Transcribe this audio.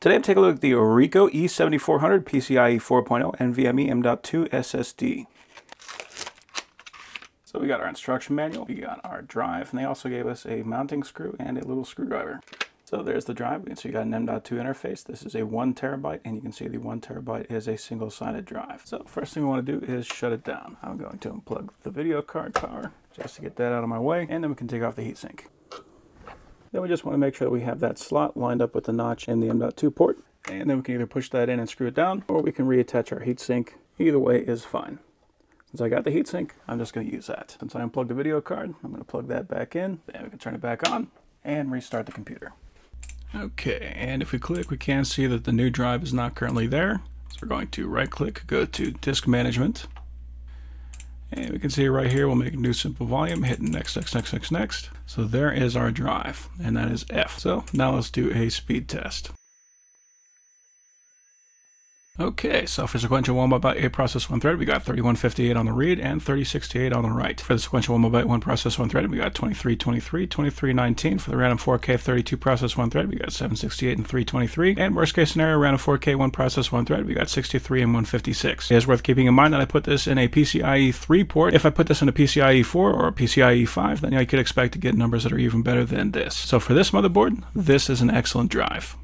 Today I'm taking a look at the ORICO E7400 PCIe 4.0 NVMe M.2 SSD. So we got our instruction manual, we got our drive, and they also gave us a mounting screw and a little screwdriver. So there's the drive. So you got an M.2 interface. This is a 1 terabyte, and you can see the 1 terabyte is a single-sided drive. So first thing we want to do is shut it down. I'm going to unplug the video card power just to get that out of my way, and then we can take off the heatsink. Then we just want to make sure that we have that slot lined up with the notch in the M.2 port, and then we can either push that in and screw it down, or we can reattach our heatsink. Either way is fine. Since I got the heatsink, I'm just going to use that. Since I unplugged the video card, I'm going to plug that back in, then we can turn it back on and restart the computer. Okay, and if we click, we can see that the new drive is not currently there. So we're going to right click, go to disk management, and we can see right here, we'll make a new simple volume, hit next, next, next, next, next. So there is our drive, and that is F. So now let's do a speed test. Okay, so for sequential 1x8 process 1 thread, we got 3158 on the read and 3068 on the write. For the sequential 1x1 process 1 thread, we got 2323, 2319. For the random 4K 32 process 1 thread, we got 768 and 323. And worst case scenario, random 4K 1 process 1 thread, we got 63 and 156. It is worth keeping in mind that I put this in a PCIe 3 port. If I put this in a PCIe 4 or a PCIe 5, then I could expect to get numbers that are even better than this. So for this motherboard, this is an excellent drive.